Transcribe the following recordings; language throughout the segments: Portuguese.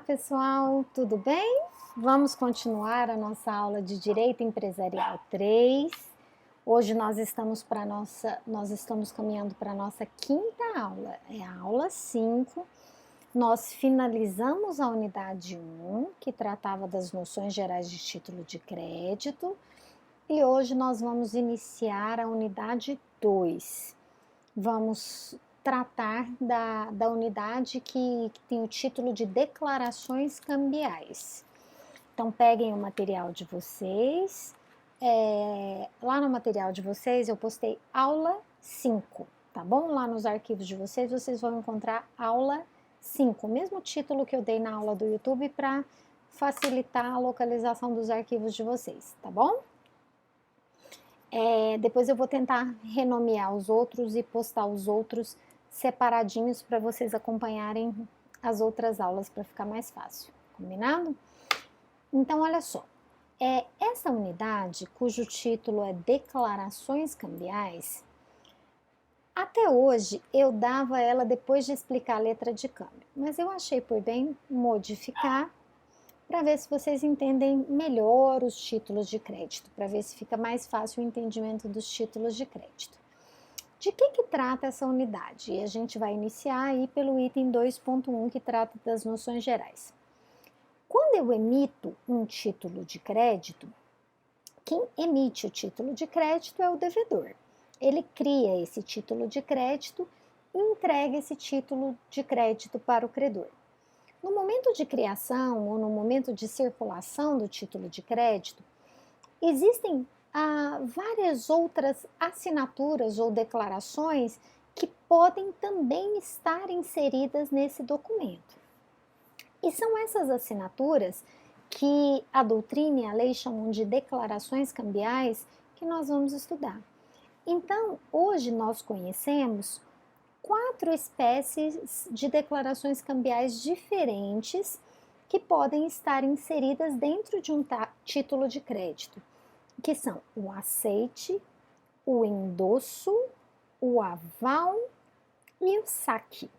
pessoal, tudo bem? Vamos continuar a nossa aula de Direito Empresarial 3. Hoje nós estamos caminhando para a nossa quinta aula, é a aula 5. Nós finalizamos a unidade 1, que tratava das noções gerais de título de crédito, e hoje nós vamos iniciar a unidade 2. Vamos tratar da unidade que tem o título de declarações cambiais. Então, peguem o material de vocês. Lá no material de vocês eu postei aula 5, tá bom? Lá nos arquivos de vocês vão encontrar aula 5, o mesmo título que eu dei na aula do YouTube para facilitar a localização dos arquivos de vocês, tá bom? Depois eu vou tentar renomear os outros e postar os outros separadinhos para vocês acompanharem as outras aulas para ficar mais fácil, combinado? Então, olha só, essa unidade, cujo título é Declarações Cambiais, até hoje eu dava ela depois de explicar a letra de câmbio, mas eu achei por bem modificar para ver se vocês entendem melhor os títulos de crédito, para ver se fica mais fácil o entendimento dos títulos de crédito. De que trata essa unidade? E a gente vai iniciar aí pelo item 2.1, que trata das noções gerais. Quando eu emito um título de crédito, quem emite o título de crédito é o devedor. Ele cria esse título de crédito e entrega esse título de crédito para o credor. No momento de criação ou no momento de circulação do título de crédito, existem várias outras assinaturas ou declarações que podem também estar inseridas nesse documento. E são essas assinaturas que a doutrina e a lei chamam de declarações cambiais que nós vamos estudar. Então, hoje nós conhecemos 4 espécies de declarações cambiais diferentes que podem estar inseridas dentro de um título de crédito, que são o aceite, o endosso, o aval e o saque.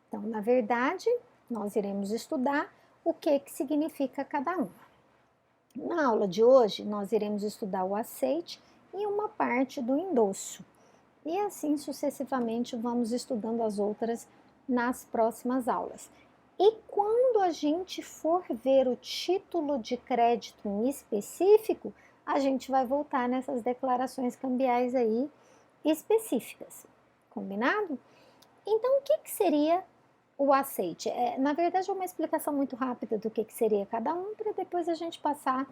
Então, na verdade, nós iremos estudar o que significa cada uma. Na aula de hoje, nós iremos estudar o aceite e uma parte do endosso. E assim sucessivamente vamos estudando as outras nas próximas aulas. E quando a gente for ver o título de crédito em específico, a gente vai voltar nessas declarações cambiais aí específicas, combinado? Então, o que seria o aceite? Na verdade, é uma explicação muito rápida do que seria cada um, para depois a gente passar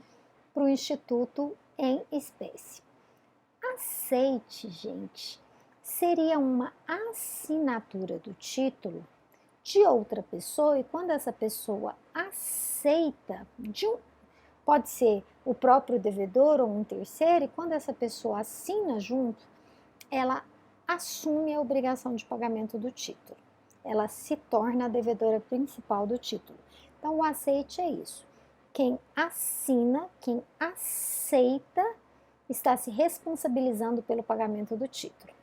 para o instituto em espécie. Aceite, gente, seria uma assinatura do título de outra pessoa, e quando essa pessoa aceita, pode ser o próprio devedor ou um terceiro, e quando essa pessoa assina junto, ela assume a obrigação de pagamento do título. Ela se torna a devedora principal do título. Então, o aceite é isso. Quem assina, quem aceita, está se responsabilizando pelo pagamento do título.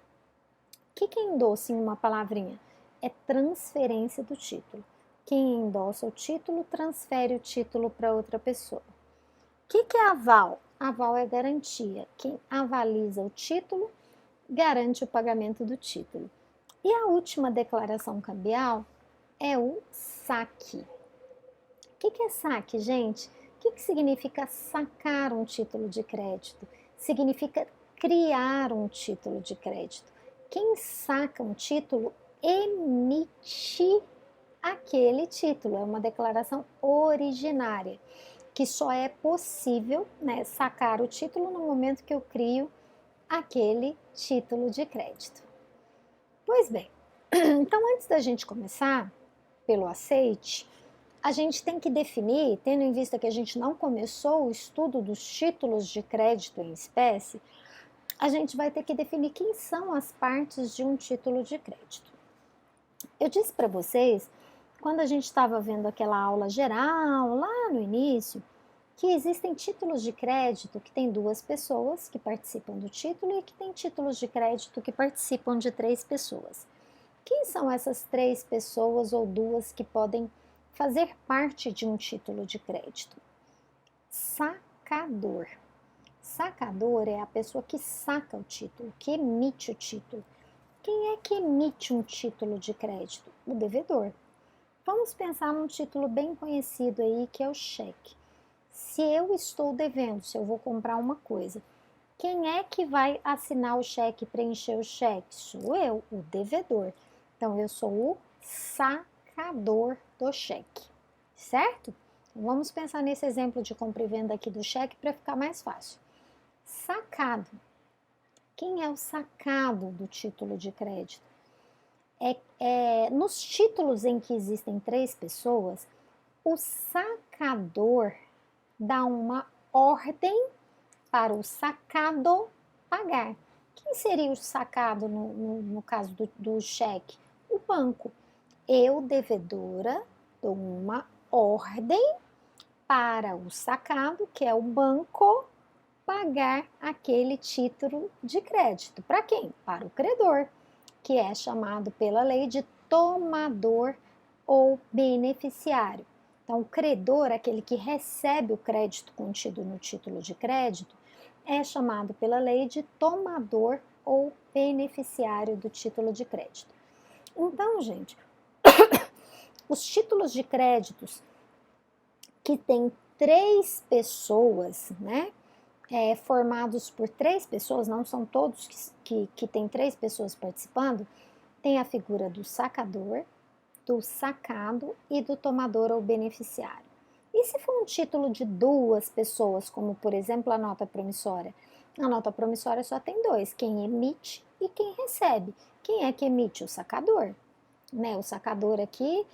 O que é endosso em uma palavrinha? É transferência do título. Quem endossa o título, transfere o título para outra pessoa. O que é aval? Aval é garantia. Quem avaliza o título, garante o pagamento do título. E a última declaração cambial é o saque. O que é saque, gente? O que significa sacar um título de crédito? Significa criar um título de crédito. Quem saca um título emite aquele título, é uma declaração originária, que só é possível, né, sacar o título no momento que eu crio aquele título de crédito. Pois bem, então antes da gente começar pelo aceite, a gente tem que definir, tendo em vista que a gente não começou o estudo dos títulos de crédito em espécie, a gente vai ter que definir quem são as partes de um título de crédito. Eu disse para vocês, quando a gente estava vendo aquela aula geral, lá no início, que existem títulos de crédito que tem 2 pessoas que participam do título e que tem títulos de crédito que participam de 3 pessoas. Quem são essas 3 pessoas ou 2 que podem fazer parte de um título de crédito? Sacador. Sacador é a pessoa que saca o título, que emite o título. Quem é que emite um título de crédito? O devedor. Vamos pensar num título bem conhecido aí, que é o cheque. Se eu estou devendo, se eu vou comprar uma coisa, quem é que vai assinar o cheque, preencher o cheque? Sou eu, o devedor. Então, eu sou o sacador do cheque, certo? Vamos pensar nesse exemplo de compra e venda aqui do cheque para ficar mais fácil. Sacado. Quem é o sacado do título de crédito? Nos títulos em que existem 3 pessoas, o sacador dá uma ordem para o sacado pagar. Quem seria o sacado no caso do cheque? O banco. Eu, devedora, dou uma ordem para o sacado, que é o banco, pagar aquele título de crédito. Para quem? Para o credor, que é chamado pela lei de tomador ou beneficiário. Então, o credor, aquele que recebe o crédito contido no título de crédito, é chamado pela lei de tomador ou beneficiário do título de crédito. Então, gente, os títulos de créditos que têm 3 pessoas, né, formados por 3 pessoas, não são todos que tem 3 pessoas participando, tem a figura do sacador, do sacado e do tomador ou beneficiário. E se for um título de 2 pessoas, como por exemplo a nota promissória? A nota promissória só tem 2, quem emite e quem recebe. Quem é que emite? O sacador. Né? O sacador aqui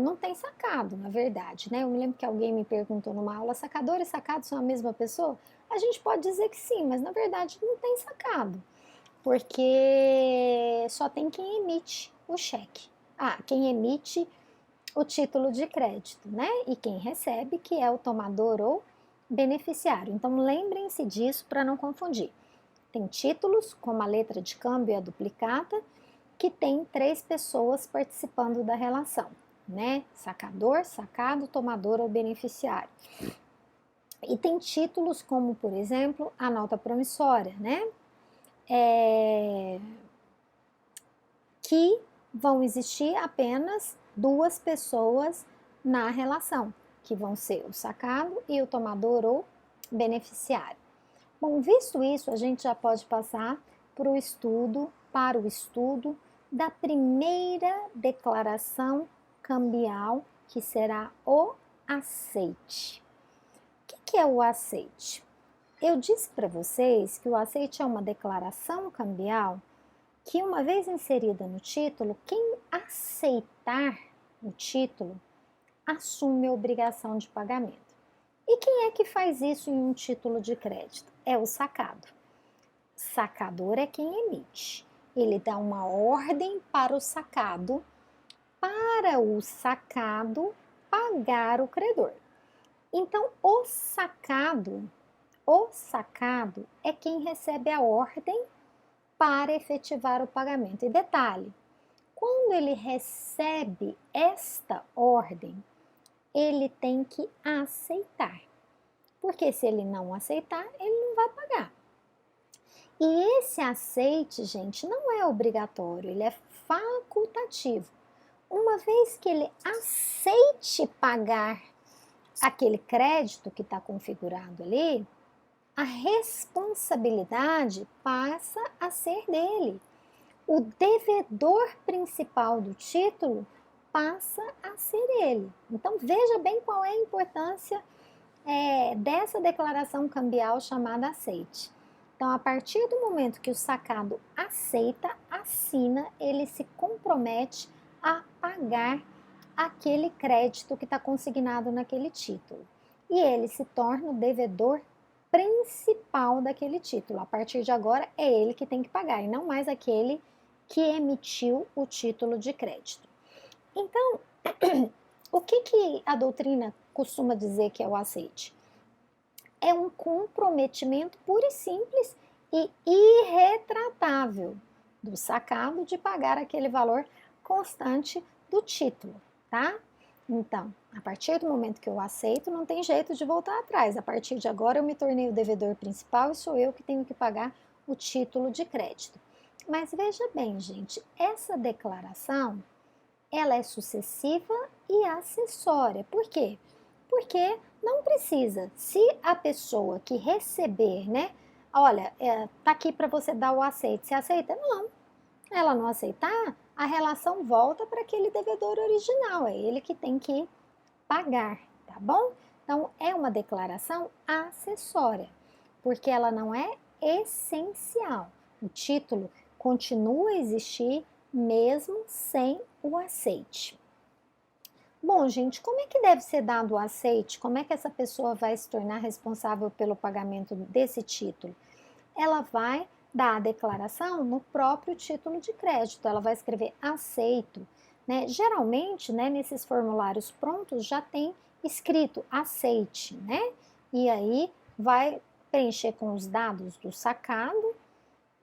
não tem sacado, na verdade. Né? Eu me lembro que alguém me perguntou numa aula, sacador e sacado são a mesma pessoa? A gente pode dizer que sim, mas na verdade não tem sacado, porque só tem quem emite o cheque. Quem emite o título de crédito, né? E quem recebe, que é o tomador ou beneficiário. Então, lembrem-se disso para não confundir. Tem títulos, como a letra de câmbio e a duplicata, que tem 3 pessoas participando da relação, né? Sacador, sacado, tomador ou beneficiário. E tem títulos como, por exemplo, a nota promissória, né? Que vão existir apenas 2 pessoas na relação, que vão ser o sacado e o tomador ou beneficiário. Bom, visto isso, a gente já pode passar para o estudo da primeira declaração cambial, que será o aceite. O que é o aceite? Eu disse para vocês que o aceite é uma declaração cambial que, uma vez inserida no título, quem aceitar o título assume a obrigação de pagamento. E quem é que faz isso em um título de crédito? É o sacado. Sacador é quem emite. Ele dá uma ordem para o sacado pagar o credor. Então, o sacado é quem recebe a ordem para efetivar o pagamento. E detalhe, quando ele recebe esta ordem, ele tem que aceitar. Porque se ele não aceitar, ele não vai pagar. E esse aceite, gente, não é obrigatório, ele é facultativo. Uma vez que ele aceite pagar aquele crédito que está configurado ali, a responsabilidade passa a ser dele. O devedor principal do título passa a ser ele. Então, veja bem qual é a importância dessa declaração cambial chamada aceite. Então, a partir do momento que o sacado aceita, assina, ele se compromete a pagar aquele crédito que está consignado naquele título. E ele se torna o devedor principal daquele título. A partir de agora, é ele que tem que pagar e não mais aquele que emitiu o título de crédito. Então, o que a doutrina costuma dizer que é o aceite? É um comprometimento puro e simples e irretratável do sacado de pagar aquele valor constante do título, tá? Então, a partir do momento que eu aceito, não tem jeito de voltar atrás. A partir de agora, eu me tornei o devedor principal e sou eu que tenho que pagar o título de crédito. Mas veja bem, gente, essa declaração, ela é sucessiva e acessória. Por quê? Porque não precisa. Se a pessoa que receber, né? Olha, tá aqui para você dar o aceite. Você aceita? Não. Ela não aceitar, a relação volta para aquele devedor original. É ele que tem que pagar, tá bom? Então, é uma declaração acessória, porque ela não é essencial. O título continua a existir mesmo sem o aceite. Bom, gente, como é que deve ser dado o aceite? Como é que essa pessoa vai se tornar responsável pelo pagamento desse título? Ela vai dar a declaração no próprio título de crédito, ela vai escrever aceito, né? Geralmente, né, nesses formulários prontos já tem escrito aceite, né? E aí vai preencher com os dados do sacado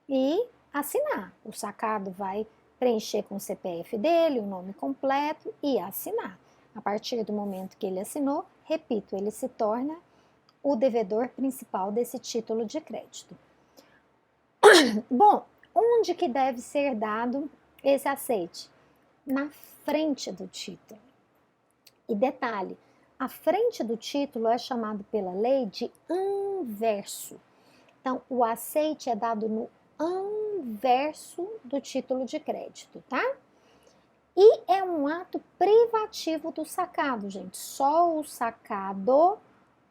e assinar. O sacado vai preencher com o CPF dele, o nome completo e assinar. A partir do momento que ele assinou, repito, ele se torna o devedor principal desse título de crédito. Bom, onde que deve ser dado esse aceite? Na frente do título. E detalhe, a frente do título é chamado pela lei de anverso. Então, o aceite é dado no anverso do título de crédito, tá? E é um ato privativo do sacado, gente. Só o sacado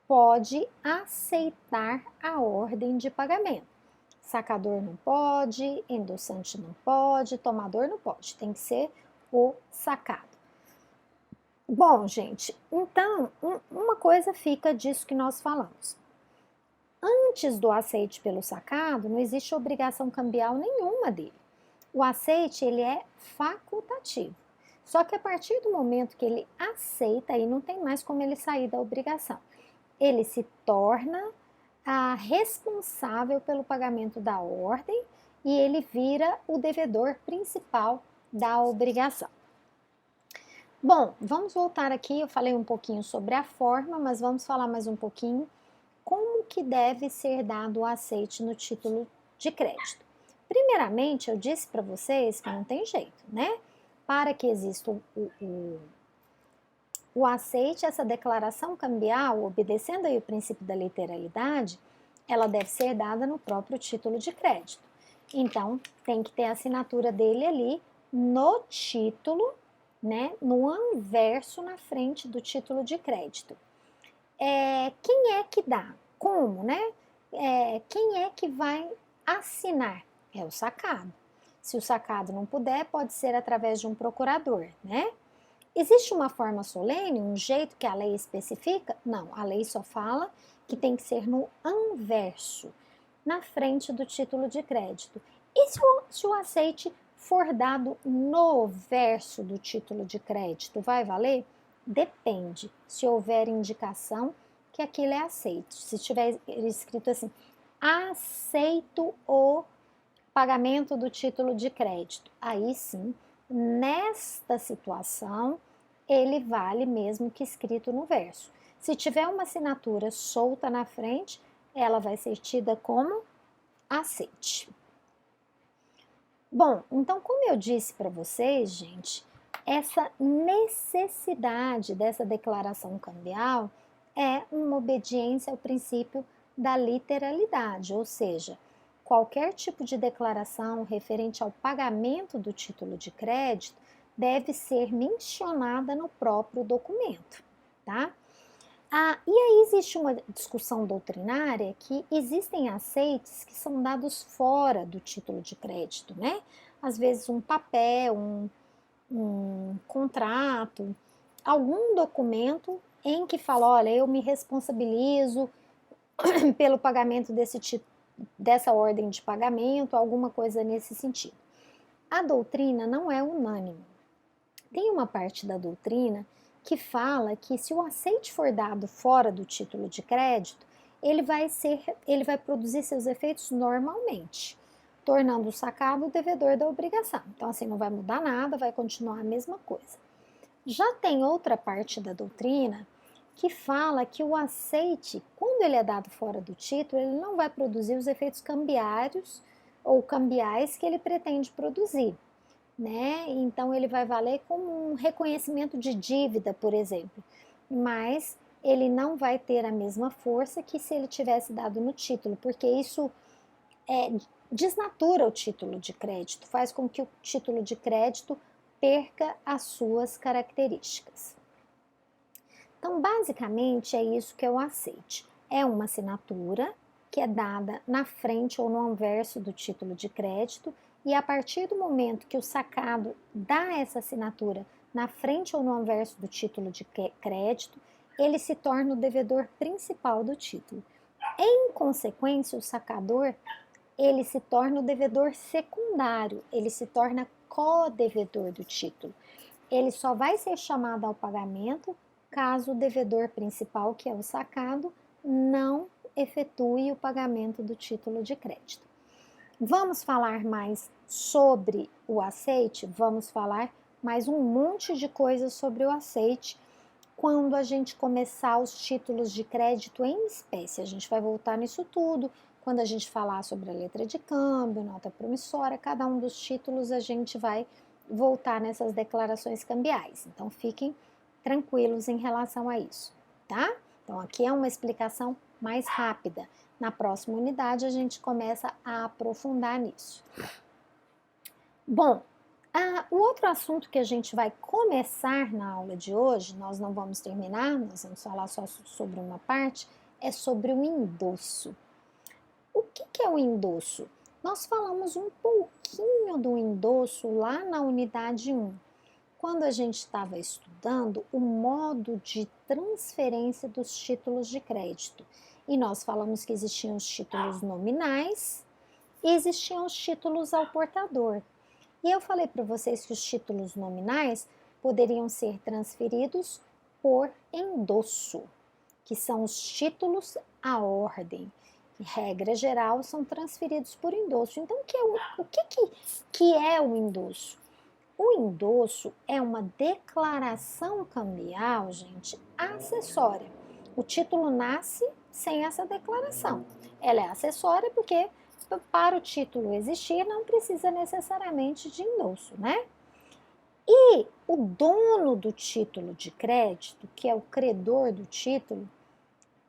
pode aceitar a ordem de pagamento. Sacador não pode, endossante não pode, tomador não pode. Tem que ser o sacado. Bom, gente, então, uma coisa fica disso que nós falamos. Antes do aceite pelo sacado, não existe obrigação cambial nenhuma dele. O aceite, ele é facultativo. Só que a partir do momento que ele aceita, aí não tem mais como ele sair da obrigação. Ele se torna responsável pelo pagamento da ordem e ele vira o devedor principal da obrigação. Bom, vamos voltar aqui, eu falei um pouquinho sobre a forma, mas vamos falar mais um pouquinho como que deve ser dado o aceite no título de crédito. Primeiramente, eu disse para vocês que não tem jeito, né? Para que exista o aceite, essa declaração cambial, obedecendo aí o princípio da literalidade, ela deve ser dada no próprio título de crédito. Então, tem que ter a assinatura dele ali no título, né, no anverso na frente do título de crédito. Quem é que dá? Como, né? Quem é que vai assinar? É o sacado. Se o sacado não puder, pode ser através de um procurador, né? Existe uma forma solene, um jeito que a lei especifica? Não, a lei só fala que tem que ser no anverso, na frente do título de crédito. E se o aceite for dado no verso do título de crédito, vai valer? Depende. Se houver indicação que aquilo é aceite. Se tiver escrito assim, aceito o pagamento do título de crédito, aí sim, nesta situação, ele vale mesmo que escrito no verso. Se tiver uma assinatura solta na frente, ela vai ser tida como aceite. Bom, então como eu disse para vocês, gente, essa necessidade dessa declaração cambial é uma obediência ao princípio da literalidade, ou seja, qualquer tipo de declaração referente ao pagamento do título de crédito deve ser mencionada no próprio documento, tá? E aí existe uma discussão doutrinária que existem aceites que são dados fora do título de crédito, né? Às vezes um papel, um contrato, algum documento em que fala, olha, eu me responsabilizo pelo pagamento dessa ordem de pagamento, alguma coisa nesse sentido. A doutrina não é unânime. Tem uma parte da doutrina que fala que se o aceite for dado fora do título de crédito, ele vai produzir seus efeitos normalmente, tornando o sacado o devedor da obrigação. Então, assim, não vai mudar nada, vai continuar a mesma coisa. Já tem outra parte da doutrina que fala que o aceite, quando ele é dado fora do título, ele não vai produzir os efeitos cambiários ou cambiais que ele pretende produzir, né? Então ele vai valer como um reconhecimento de dívida, por exemplo, mas ele não vai ter a mesma força que se ele tivesse dado no título, porque isso desnatura o título de crédito, faz com que o título de crédito perca as suas características. Então, basicamente, é isso que é o aceite. É uma assinatura que é dada na frente ou no anverso do título de crédito, e a partir do momento que o sacado dá essa assinatura na frente ou no anverso do título de crédito, ele se torna o devedor principal do título. Em consequência, o sacador ele se torna o devedor secundário, ele se torna co-devedor do título. Ele só vai ser chamado ao pagamento caso o devedor principal, que é o sacado, não efetue o pagamento do título de crédito. Vamos falar mais sobre o aceite? Vamos falar mais um monte de coisas sobre o aceite quando a gente começar os títulos de crédito em espécie. A gente vai voltar nisso tudo quando a gente falar sobre a letra de câmbio, nota promissória, cada um dos títulos a gente vai voltar nessas declarações cambiais. Então fiquem tranquilos em relação a isso, tá? Então aqui é uma explicação mais rápida. Na próxima unidade a gente começa a aprofundar nisso. Bom, o outro assunto que a gente vai começar na aula de hoje, nós não vamos terminar, nós vamos falar só sobre uma parte, é sobre o endosso. O que é o endosso? Nós falamos um pouquinho do endosso lá na unidade 1, quando a gente estava estudando o modo de transferência dos títulos de crédito. E nós falamos que existiam os títulos nominais e existiam os títulos ao portador. E eu falei para vocês que os títulos nominais poderiam ser transferidos por endosso, que são os títulos à ordem. Em regra geral, são transferidos por endosso. Então, o que é o endosso? O endosso é uma declaração cambial, gente, acessória. O título nasce sem essa declaração. Ela é acessória porque para o título existir não precisa necessariamente de endosso, né? E o dono do título de crédito, que é o credor do título,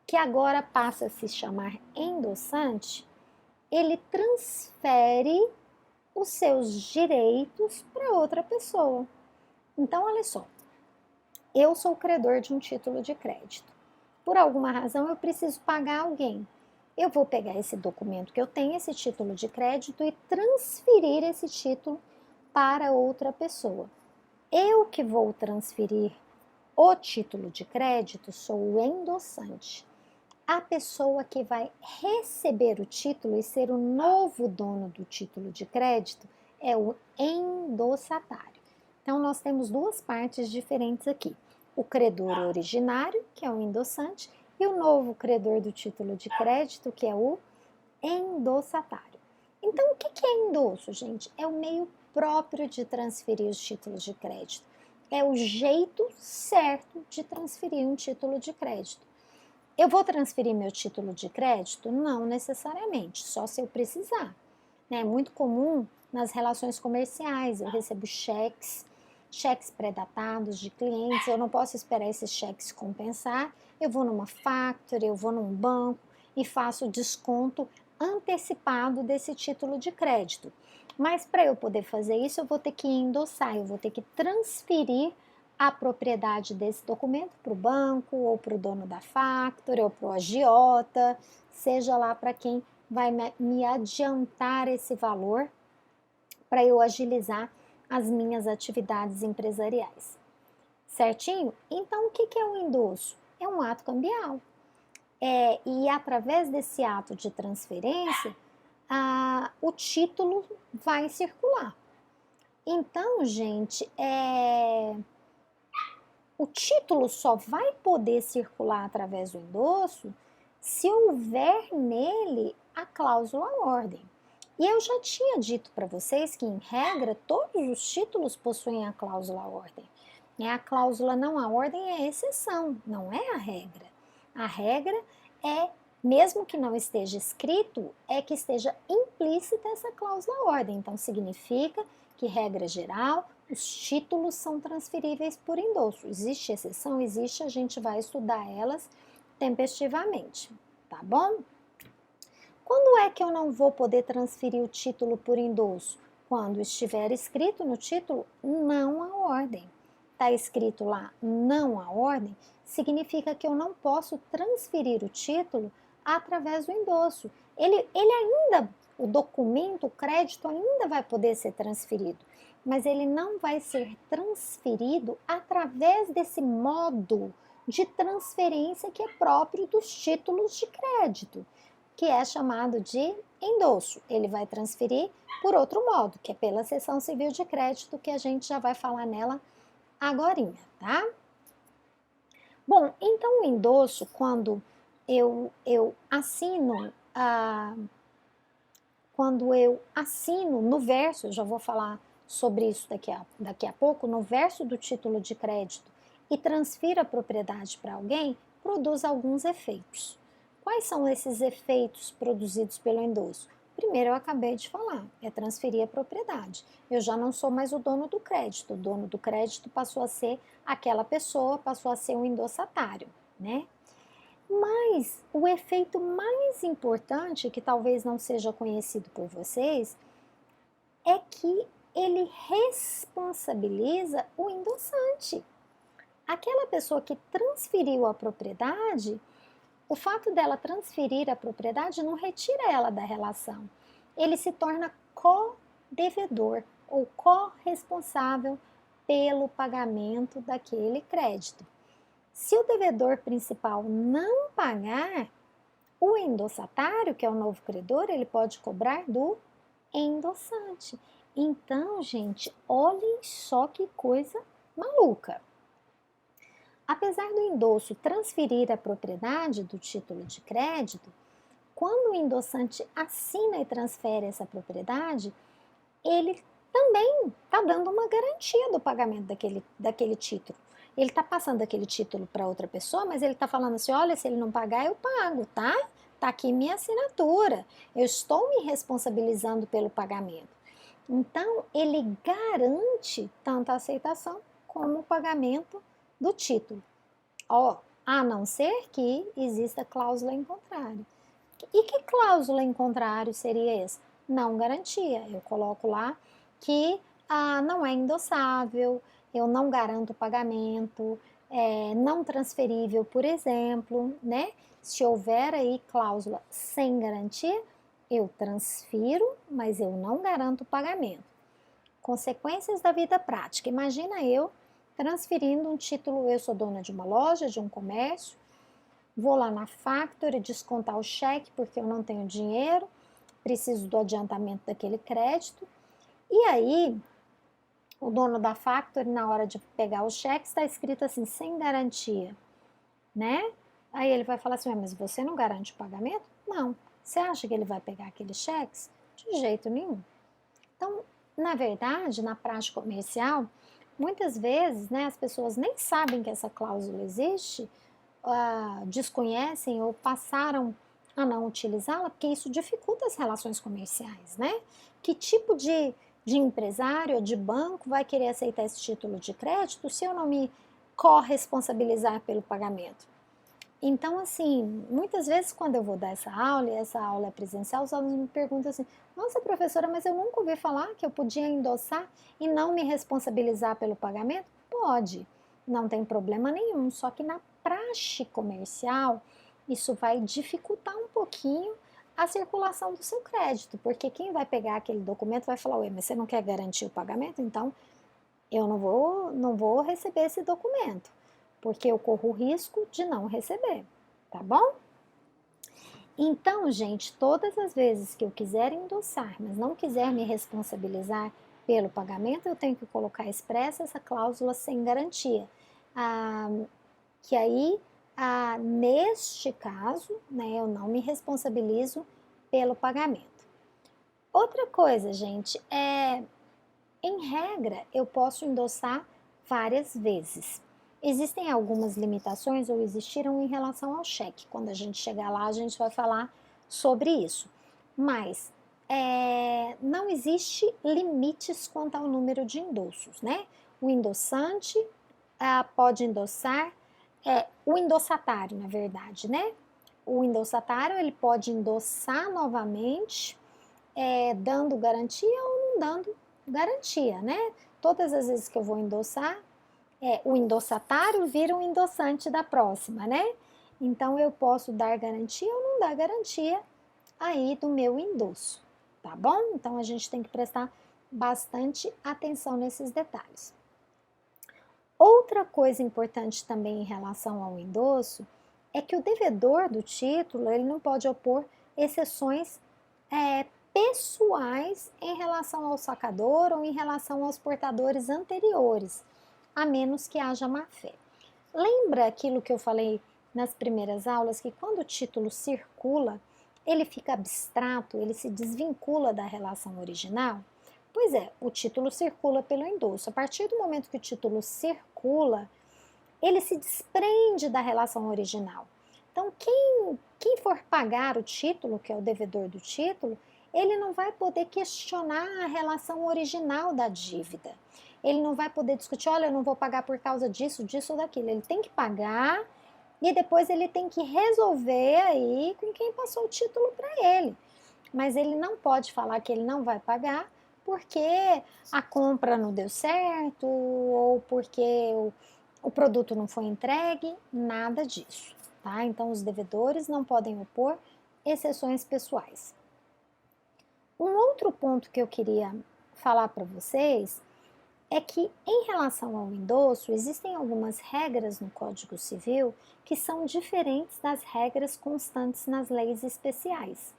que agora passa a se chamar endossante, ele transfere os seus direitos para outra pessoa. Então, olha só, eu sou o credor de um título de crédito. Por alguma razão, eu preciso pagar alguém. Eu vou pegar esse documento que eu tenho, esse título de crédito, e transferir esse título para outra pessoa. Eu que vou transferir o título de crédito sou o endossante. A pessoa que vai receber o título e ser o novo dono do título de crédito é o endossatário. Então, nós temos duas partes diferentes aqui. O credor originário, que é o endossante, e o novo credor do título de crédito, que é o endossatário. Então, o que é endosso, gente? É o meio próprio de transferir os títulos de crédito. É o jeito certo de transferir um título de crédito. Eu vou transferir meu título de crédito? Não necessariamente, só se eu precisar. É muito comum nas relações comerciais, eu recebo cheques pré-datados de clientes, eu não posso esperar esses cheques compensar, eu vou numa factory, eu vou num banco e faço desconto antecipado desse título de crédito. Mas para eu poder fazer isso, eu vou ter que endossar, eu vou ter que transferir a propriedade desse documento para o banco, ou para o dono da factory, ou para o agiota, seja lá para quem vai me adiantar esse valor para eu agilizar as minhas atividades empresariais. Certinho? Então, o que é um endosso? É um ato cambial. E através desse ato de transferência, o título vai circular. Então, gente, o título só vai poder circular através do endosso se houver nele a cláusula ordem. E eu já tinha dito para vocês que, em regra, todos os títulos possuem a cláusula ordem. A cláusula não à ordem é a exceção, não é a regra. A regra é, mesmo que não esteja escrito, é que esteja implícita essa cláusula à ordem. Então, significa que, regra geral, os títulos são transferíveis por endosso. Existe exceção? Existe, a gente vai estudar elas tempestivamente, tá bom? Quando é que eu não vou poder transferir o título por endosso? Quando estiver escrito no título, não à ordem. Está escrito lá, não à ordem, significa que eu não posso transferir o título através do endosso. Ele ainda, o documento, o crédito ainda vai poder ser transferido, mas ele não vai ser transferido através desse modo de transferência que é próprio dos títulos de crédito, que é chamado de endosso. Ele vai transferir por outro modo, que é pela cessão civil de crédito, que a gente já vai falar nela agorinha, tá? Bom, então o endosso, quando eu assino no verso, eu já vou falar sobre isso daqui a pouco, no verso do título de crédito e transfiro a propriedade para alguém, produz alguns efeitos. Quais são esses efeitos produzidos pelo endosso? Primeiro, eu acabei de falar, é transferir a propriedade. Eu já não sou mais o dono do crédito. O dono do crédito passou a ser aquela pessoa, passou a ser um endossatário, né? Mas o efeito mais importante, que talvez não seja conhecido por vocês, é que ele responsabiliza o endossante. Aquela pessoa que transferiu a propriedade, o fato dela transferir a propriedade não retira ela da relação. Ele se torna co-devedor ou corresponsável pelo pagamento daquele crédito. Se o devedor principal não pagar, o endossatário, que é o novo credor, ele pode cobrar do endossante. Então, gente, olhem só que coisa maluca. Apesar do endosso transferir a propriedade do título de crédito, quando o endossante assina e transfere essa propriedade, ele também está dando uma garantia do pagamento daquele título. Ele está passando aquele título para outra pessoa, mas ele está falando assim, olha, se ele não pagar, eu pago, tá? Está aqui minha assinatura. Eu estou me responsabilizando pelo pagamento. Então, ele garante tanto a aceitação como o pagamento do título. Ó, a não ser que exista cláusula em contrário. E que cláusula em contrário seria essa? Não garantia. Eu coloco lá que não é endossável, eu não garanto o pagamento, não transferível, por exemplo, né? Se houver aí cláusula sem garantia, eu transfiro, mas eu não garanto o pagamento. Consequências da vida prática. Imagina eu transferindo um título, eu sou dona de uma loja, de um comércio, vou lá na Factory descontar o cheque porque eu não tenho dinheiro, preciso do adiantamento daquele crédito. E aí, o dono da Factory, na hora de pegar o cheque, está escrito assim, sem garantia, né? Aí ele vai falar assim, mas você não garante o pagamento? Não. Você acha que ele vai pegar aqueles cheques? De jeito nenhum. Então, na verdade, na prática comercial, muitas vezes, né, as pessoas nem sabem que essa cláusula existe, desconhecem ou passaram a não utilizá-la, porque isso dificulta as relações comerciais, né? Que tipo de empresário ou de banco vai querer aceitar esse título de crédito se eu não me corresponsabilizar pelo pagamento? Então, assim, muitas vezes quando eu vou dar essa aula, e essa aula é presencial, os alunos me perguntam assim, nossa professora, mas eu nunca ouvi falar que eu podia endossar e não me responsabilizar pelo pagamento? Pode, não tem problema nenhum, só que na praxe comercial, isso vai dificultar um pouquinho a circulação do seu crédito, porque quem vai pegar aquele documento vai falar, ué, mas você não quer garantir o pagamento? Então, eu não vou receber esse documento, porque eu corro o risco de não receber, tá bom? Então, gente, todas as vezes que eu quiser endossar, mas não quiser me responsabilizar pelo pagamento, eu tenho que colocar expressa essa cláusula sem garantia. Que aí, neste caso, né, eu não me responsabilizo pelo pagamento. Outra coisa, gente, em regra, eu posso endossar várias vezes. Existem algumas limitações ou existiram em relação ao cheque. Quando a gente chegar lá, a gente vai falar sobre isso. Mas não existe limites quanto ao número de endossos, né? O endossante pode endossar, o endossatário, na verdade, né? O endossatário, ele pode endossar novamente, dando garantia ou não dando garantia, né? Todas as vezes que eu vou endossar, o endossatário vira um endossante da próxima, né? Então, eu posso dar garantia ou não dar garantia aí do meu endosso, tá bom? Então, a gente tem que prestar bastante atenção nesses detalhes. Outra coisa importante também em relação ao endosso é que o devedor do título, ele não pode opor exceções pessoais em relação ao sacador ou em relação aos portadores anteriores, a menos que haja má-fé. Lembra aquilo que eu falei nas primeiras aulas, que quando o título circula, ele fica abstrato, ele se desvincula da relação original? Pois é, o título circula pelo endosso. A partir do momento que o título circula, ele se desprende da relação original. Então, quem for pagar o título, que é o devedor do título, ele não vai poder questionar a relação original da dívida. Ele não vai poder discutir, olha, eu não vou pagar por causa disso, disso ou daquilo. Ele tem que pagar e depois ele tem que resolver aí com quem passou o título para ele. Mas ele não pode falar que ele não vai pagar porque a compra não deu certo ou porque o produto não foi entregue, nada disso, tá? Então, os devedores não podem opor exceções pessoais. Um outro ponto que eu queria falar para vocês é que, em relação ao endosso, existem algumas regras no Código Civil que são diferentes das regras constantes nas leis especiais.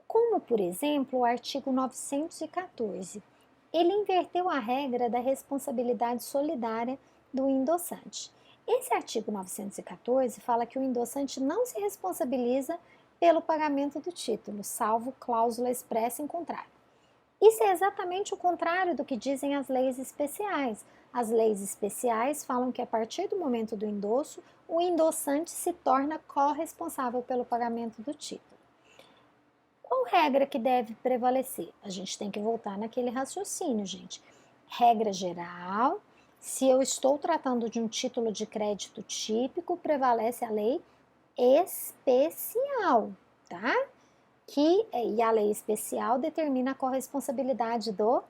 Como, por exemplo, o artigo 914. Ele inverteu a regra da responsabilidade solidária do endossante. Esse artigo 914 fala que o endossante não se responsabiliza pelo pagamento do título, salvo cláusula expressa em contrário. Isso é exatamente o contrário do que dizem as leis especiais. As leis especiais falam que a partir do momento do endosso, o endossante se torna corresponsável pelo pagamento do título. Qual regra que deve prevalecer? A gente tem que voltar naquele raciocínio, gente. Regra geral, se eu estou tratando de um título de crédito típico, prevalece a lei especial, tá? E a lei especial determina a corresponsabilidade do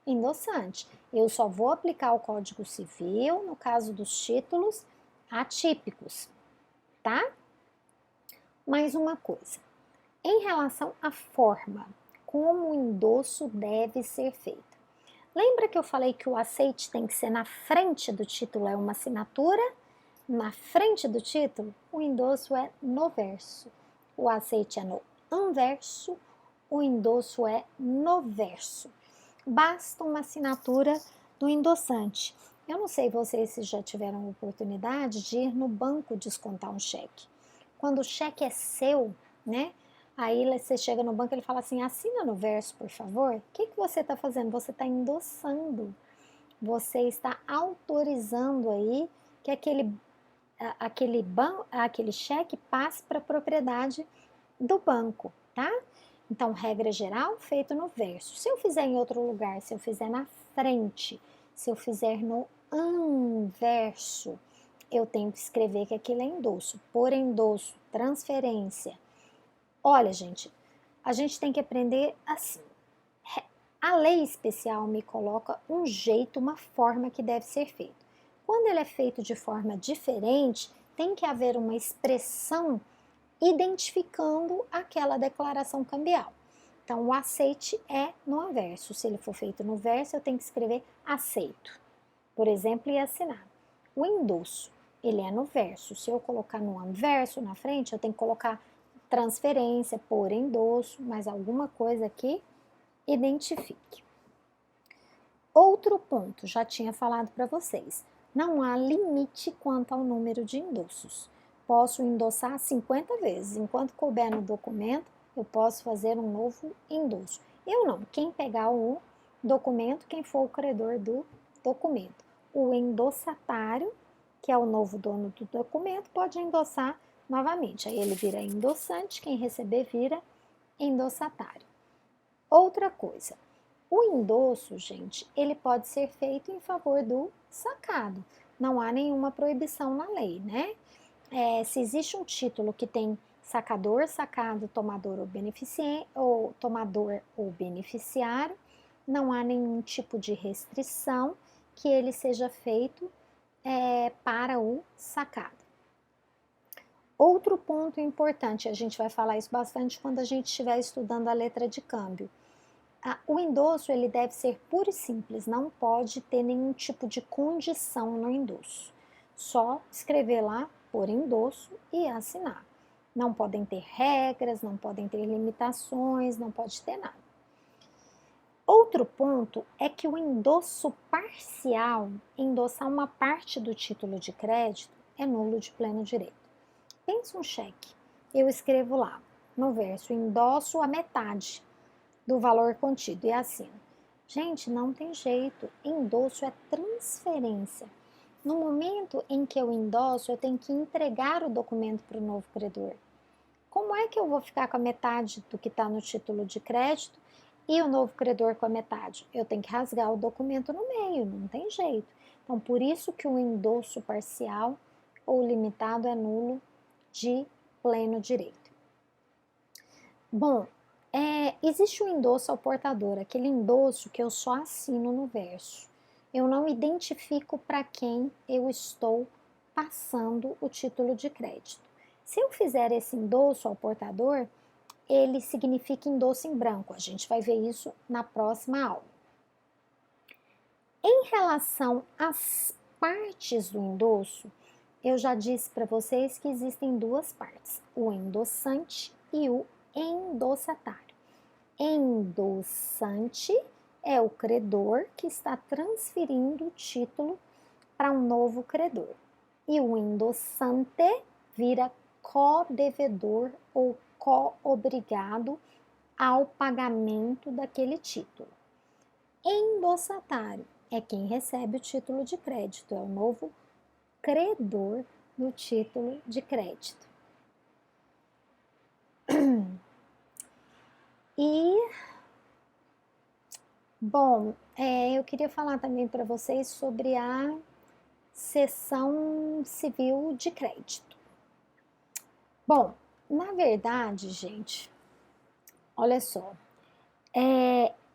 endossante. Eu só vou aplicar o Código Civil no caso dos títulos atípicos, tá? Mais uma coisa. Em relação à forma, como o endosso deve ser feito? Lembra que eu falei que o aceite tem que ser na frente do título, é uma assinatura? Na frente do título, o endosso é no verso. O aceite é no anverso, o endosso é no verso. Basta uma assinatura do endossante. Eu não sei vocês se já tiveram oportunidade de ir no banco descontar um cheque. Quando o cheque é seu, né? Aí você chega no banco e ele fala assim, assina no verso, por favor. O que você está fazendo? Você está endossando. Você está autorizando aí que aquele cheque passe para a propriedade do banco, tá? Então, regra geral, feito no verso. Se eu fizer em outro lugar, se eu fizer na frente, se eu fizer no anverso, eu tenho que escrever que aquilo é endosso. Por endosso, transferência. Olha, gente, a gente tem que aprender assim. A lei especial me coloca um jeito, uma forma que deve ser feito. Quando ele é feito de forma diferente, tem que haver uma expressão identificando aquela declaração cambial. Então, o aceite é no anverso. Se ele for feito no verso, eu tenho que escrever aceito, por exemplo, e assinar. O endosso, ele é no verso. Se eu colocar no anverso na frente, eu tenho que colocar transferência por endosso, mas alguma coisa que identifique. Outro ponto, já tinha falado para vocês, não há limite quanto ao número de endossos. Posso endossar 50 vezes, enquanto couber no documento, eu posso fazer um novo endosso. Eu não, quem pegar o documento, quem for o credor do documento. o endossatário, que é o novo dono do documento, pode endossar novamente. Aí ele vira endossante, quem receber vira endossatário. Outra coisa, o endosso, gente, ele pode ser feito em favor do sacado. Não há nenhuma proibição na lei, né? Se existe um título que tem sacador, sacado, tomador ou beneficiário, não há nenhum tipo de restrição que ele seja feito para o sacado. Outro ponto importante, a gente vai falar isso bastante quando a gente estiver estudando a letra de câmbio. O endosso ele deve ser puro e simples, não pode ter nenhum tipo de condição no endosso. Só escrever lá por endosso e assinar. Não podem ter regras, não podem ter limitações, não pode ter nada. Outro ponto é que o endosso parcial, endossar uma parte do título de crédito, é nulo de pleno direito. Pensa um cheque, eu escrevo lá no verso, endosso a metade do valor contido e assino. Gente, não tem jeito, endosso é transferência. No momento em que eu endosso, eu tenho que entregar o documento para o novo credor. Como é que eu vou ficar com a metade do que está no título de crédito e o novo credor com a metade? Eu tenho que rasgar o documento no meio, não tem jeito. Então, por isso que o endosso parcial ou limitado é nulo de pleno direito. Bom, existe o endosso ao portador, aquele endosso que eu só assino no verso. Eu não identifico para quem eu estou passando o título de crédito. Se eu fizer esse endosso ao portador, ele significa endosso em branco. A gente vai ver isso na próxima aula. Em relação às partes do endosso, eu já disse para vocês que existem duas partes, o endossante e o endossatário. Endossante é o credor que está transferindo o título para um novo credor. E o endossante vira co-devedor ou co-obrigado ao pagamento daquele título. Endossatário é quem recebe o título de crédito, é o novo credor do título de crédito. E, bom, eu queria falar também para vocês sobre a cessão civil de crédito. Bom, na verdade, gente, olha só,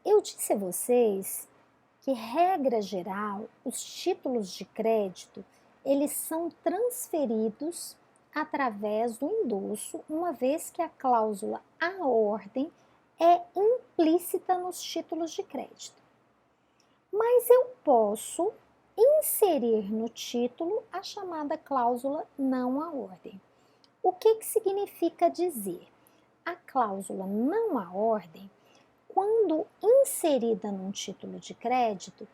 eu disse a vocês que, regra geral, os títulos de crédito, eles são transferidos através do endosso, uma vez que a cláusula à ordem é implícita nos títulos de crédito. Mas eu posso inserir no título a chamada cláusula não à ordem. O que significa dizer? A cláusula não à ordem, quando inserida num título de crédito,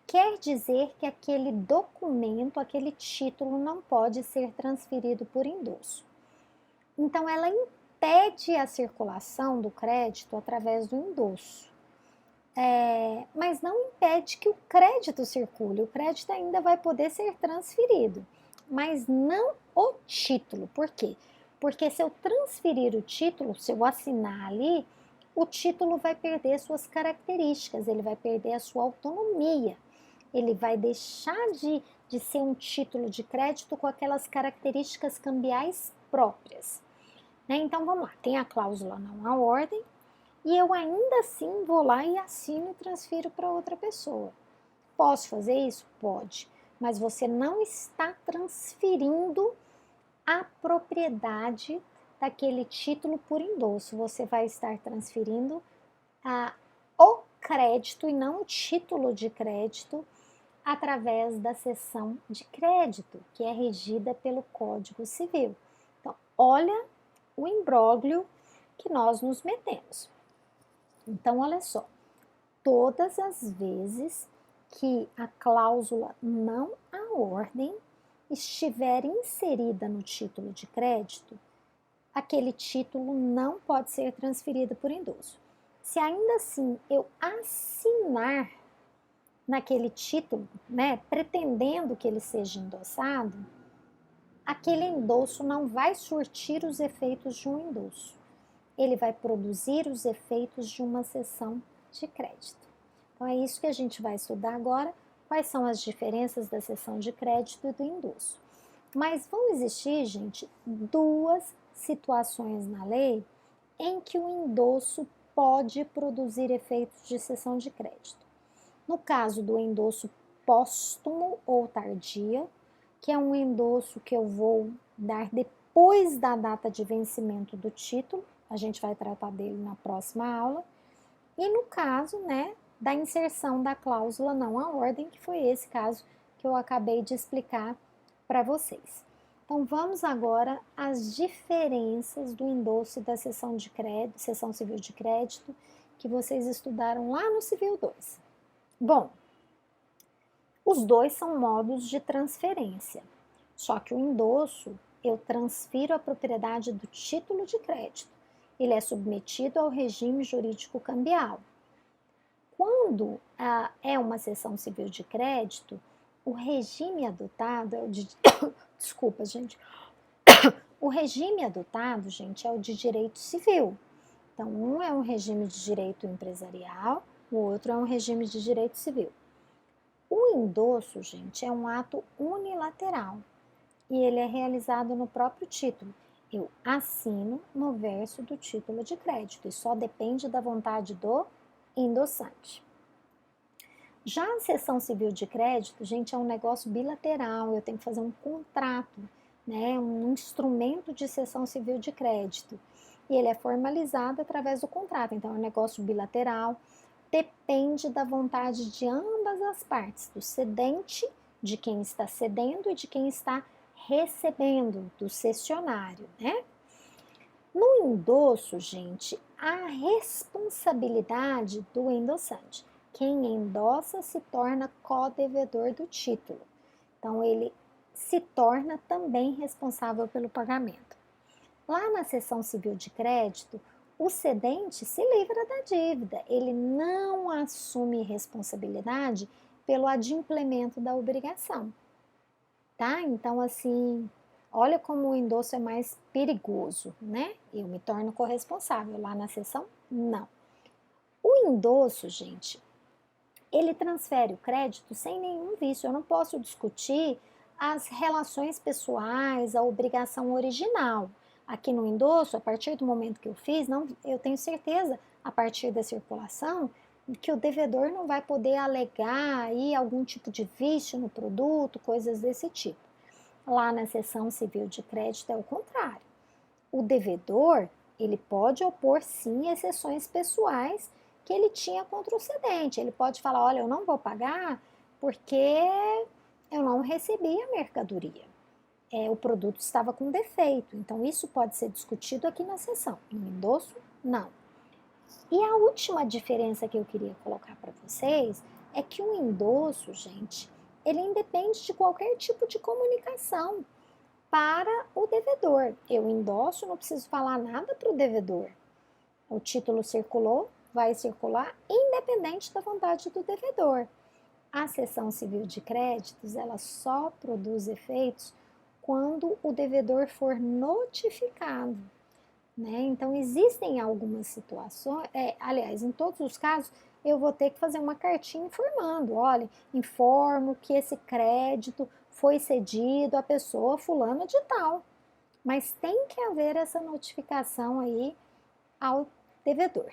quer dizer que aquele documento, aquele título não pode ser transferido por endosso. Então, ela impede a circulação do crédito através do endosso. Mas não impede que o crédito circule, o crédito ainda vai poder ser transferido, mas não o título. Por quê? Porque se eu transferir o título, se eu assinar ali, o título vai perder suas características, ele vai perder a sua autonomia, ele vai deixar de ser um título de crédito com aquelas características cambiais próprias. Então vamos lá, tem a cláusula não à ordem, e eu ainda assim vou lá e assino e transfiro para outra pessoa. Posso fazer isso? Pode, mas você não está transferindo a propriedade daquele título por endosso. Você vai estar transferindo o crédito e não o título de crédito através da cessão de crédito, que é regida pelo Código Civil. Então, olha o imbróglio que nós nos metemos. Então, olha só, todas as vezes que a cláusula não à ordem estiver inserida no título de crédito, aquele título não pode ser transferido por endosso. Se ainda assim eu assinar naquele título, né, pretendendo que ele seja endossado, aquele endosso não vai surtir os efeitos de um endosso. Ele vai produzir os efeitos de uma cessão de crédito. Então é isso que a gente vai estudar agora, quais são as diferenças da cessão de crédito e do endosso. Mas vão existir, gente, duas situações na lei em que o endosso pode produzir efeitos de cessão de crédito. No caso do endosso póstumo ou tardia, que é um endosso que eu vou dar depois da data de vencimento do título, a gente vai tratar dele na próxima aula, e no caso, né, da inserção da cláusula não à ordem, que foi esse caso que eu acabei de explicar para vocês. Então vamos agora às diferenças do endosso e da cessão de crédito, cessão civil de crédito, que vocês estudaram lá no Civil 2. Bom, os dois são modos de transferência, só que o endosso eu transfiro a propriedade do título de crédito. Ele é submetido ao regime jurídico cambial. Quando é uma cessão civil de crédito, o regime adotado é o de... Desculpa, gente. O regime adotado, gente, é o de direito civil. Então, um é um regime de direito empresarial, o outro é um regime de direito civil. O endosso, gente, é um ato unilateral e ele é realizado no próprio título. Eu assino no verso do título de crédito e só depende da vontade do endossante. Já a cessão civil de crédito, gente, é um negócio bilateral, eu tenho que fazer um contrato, né, um instrumento de cessão civil de crédito. E ele é formalizado através do contrato, então é um negócio bilateral, depende da vontade de ambas as partes, do cedente, de quem está cedendo e de quem está recebendo, do cessionário, né? No endosso, gente, a responsabilidade do endossante. Quem endossa se torna co-devedor do título. Então, ele se torna também responsável pelo pagamento. Lá na cessão civil de crédito, o cedente se livra da dívida, ele não assume responsabilidade pelo adimplemento da obrigação, tá? Então, assim, olha como o endosso é mais perigoso, né? Eu me torno corresponsável. Lá na cessão, não. O endosso, gente, ele transfere o crédito sem nenhum vício. Eu não posso discutir as relações pessoais, a obrigação original. Aqui no endosso, a partir do momento que eu fiz, não, eu tenho certeza, a partir da circulação, que o devedor não vai poder alegar aí algum tipo de vício no produto, coisas desse tipo. Lá na seção civil de crédito é o contrário. O devedor, ele pode opor sim exceções pessoais que ele tinha contra o cedente. Ele pode falar, olha, eu não vou pagar porque eu não recebi a mercadoria. O produto estava com defeito. Então, isso pode ser discutido aqui na seção. No endosso, não. E a última diferença que eu queria colocar para vocês é que o endosso, gente, ele independe de qualquer tipo de comunicação para o devedor. Eu endosso, não preciso falar nada para o devedor. O título circulou, vai circular independente da vontade do devedor. A cessão civil de créditos, ela só produz efeitos quando o devedor for notificado, né? Então, existem algumas situações, aliás, em todos os casos, eu vou ter que fazer uma cartinha informando, olha, informo que esse crédito foi cedido à pessoa fulana de tal, mas tem que haver essa notificação aí ao devedor.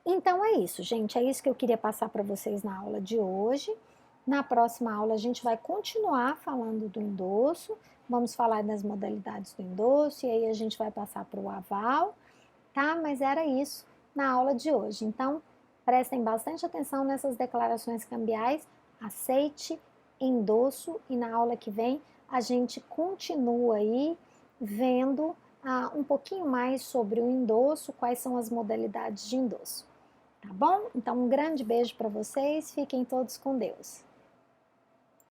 Então é isso, gente, é isso que eu queria passar para vocês na aula de hoje. Na próxima aula a gente vai continuar falando do endosso, vamos falar das modalidades do endosso e aí a gente vai passar para o aval, tá? Mas era isso na aula de hoje. Então, prestem bastante atenção nessas declarações cambiais, aceite, endosso e na aula que vem a gente continua aí vendo um pouquinho mais sobre o endosso, quais são as modalidades de endosso. Tá bom? Então, um grande beijo para vocês, fiquem todos com Deus.